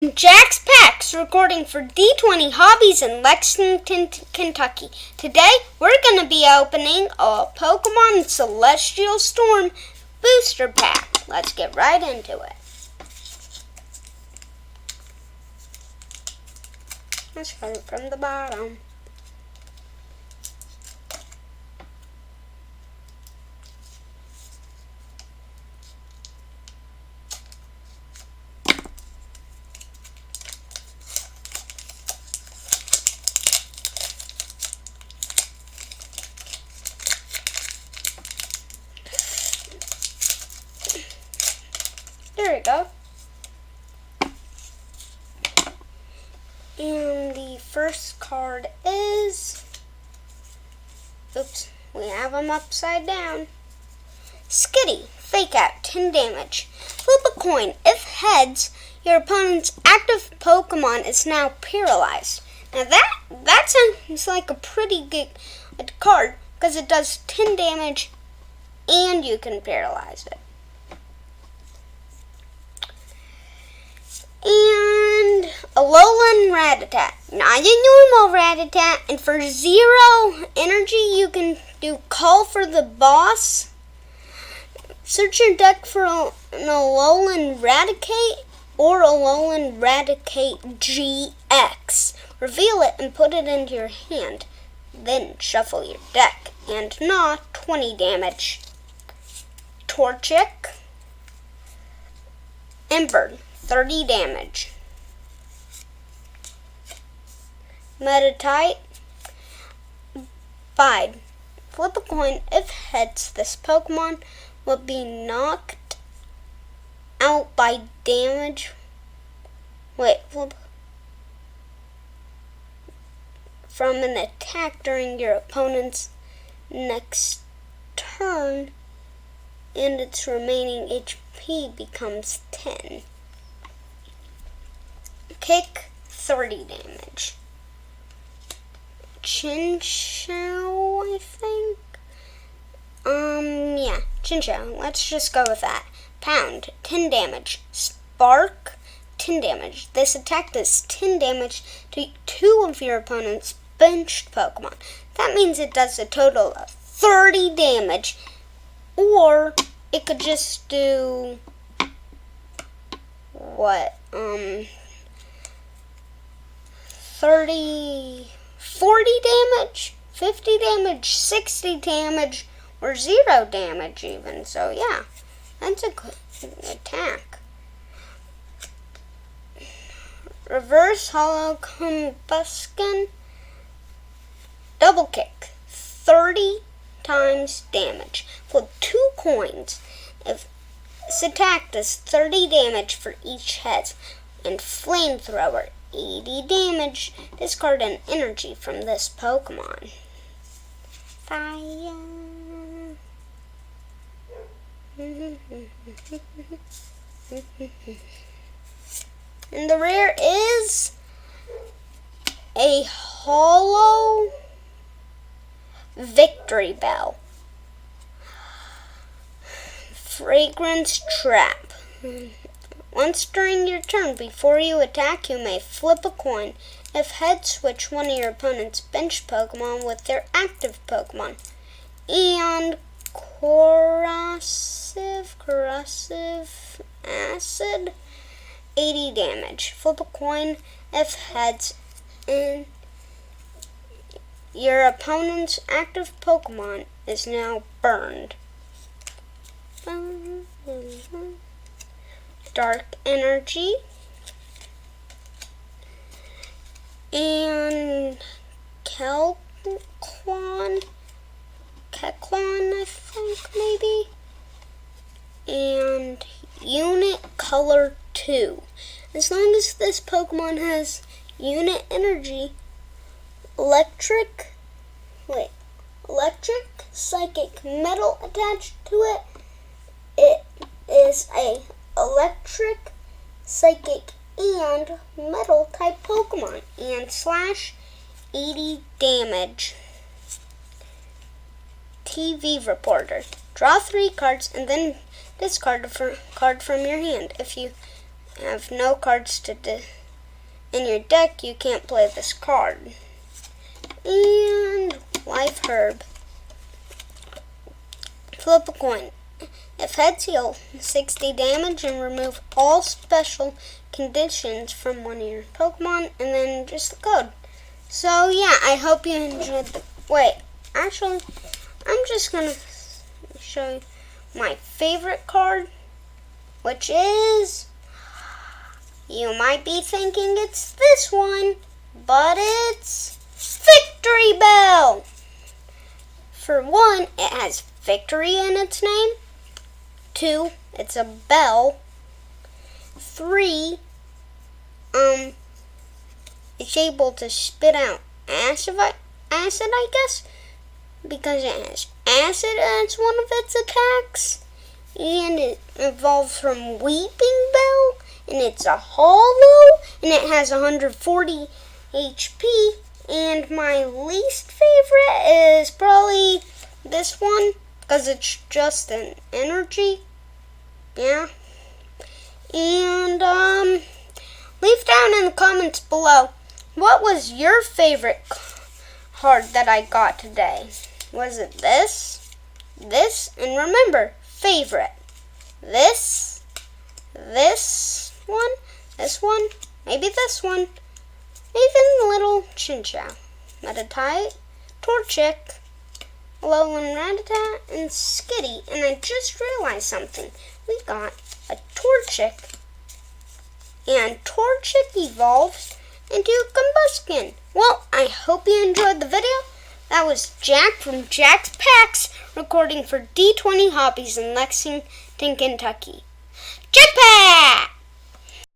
Jack's Packs, recording for D20 Hobbies in Lexington, Kentucky. Today, we're going to be opening a Pokemon Celestial Storm booster pack. Let's get right into it. Let's start from the bottom. There we go. And the first card is... Oops, we have them upside down. Skitty, Fake Out, 10 damage. Flip a coin. If heads, your opponent's active Pokemon is now paralyzed. Now that sounds like a pretty good card because it does 10 damage and you can paralyze it. And Alolan Rattata, not a normal Rattata, and for 0 energy you can do Call for the Boss. Search your deck for an Alolan Raticate or Alolan Raticate GX. Reveal it and put it into your hand. Then shuffle your deck and gnaw 20 damage. Torchic, Ember, 30 damage. Meditite, Bide. Flip a coin. If heads, this Pokemon will be knocked out by damage. Flip. From an attack during your opponent's next turn, and its remaining HP becomes 10. Kick, 30 damage. Chinchou, I think? Yeah, Chinchou. Let's just go with that. Pound, 10 damage. Spark, 10 damage. This attack does 10 damage to 2 of your opponent's benched Pokemon. That means it does a total of 30 damage. Or it could just do... 30, 40 damage, 50 damage, 60 damage, or 0 damage even. So yeah, that's a good attack. Reverse Hollow Combustion, Double Kick, 30 times damage. Flip 2 coins. If this attack does 30 damage for each head. And Flamethrower, 80 damage. Discard an energy from this Pokemon. Fire. And the rare is a Hollow Victory Bell. Fragrance Trap. Once during your turn, before you attack, you may flip a coin. If heads, switch one of your opponent's bench Pokemon with their active Pokemon. And Corrosive Acid, 80 damage. Flip a coin. If heads, and your opponent's active Pokemon is now burned. Dark Energy, and Kecleon, I think, maybe, and Unit Color 2. As long as this Pokemon has Unit Energy, Electric, Psychic Metal attached to it, it is a Electric, Psychic, and Metal type Pokemon, and slash 80 damage. TV Reporter. Draw 3 cards and then discard a card from your hand. If you have no cards in your deck, you can't play this card. And Life Herb. Flip a coin. If heads, heal 60 damage and remove all special conditions from one of your Pokemon, and then just the code. So yeah, I hope you enjoyed the... Wait, actually, I'm just going to show you my favorite card, which is... You might be thinking it's this one, but it's Victory Bell. For one, it has victory in its name. 2, it's a bell. 3, it's able to spit out acid, I guess, because it has acid as one of its attacks. And it evolves from Weeping Bell, and it's a hollow, and it has 140 HP. And my least favorite is probably this one, because it's just an energy. Yeah. And leave down in the comments below, what was your favorite card that I got today? Was it this? This? And remember, favorite. This one, maybe this one, even little Chinchou, Meditite, Torchic, Alolan Rattata, and Skitty. And I just realized something. We got a Torchic, and Torchic evolves into Combuskin. Well, I hope you enjoyed the video. That was Jack from Jack's Packs, recording for D20 Hobbies in Lexington, Kentucky. Jackpack!